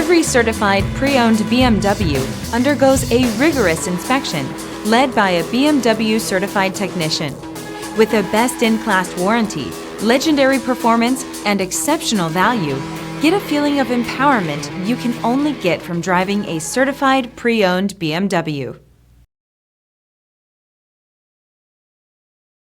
Every certified pre-owned BMW undergoes a rigorous inspection led by a BMW certified technician. With a best-in-class warranty, legendary performance, and exceptional value, get a feeling of empowerment you can only get from driving a certified pre-owned BMW.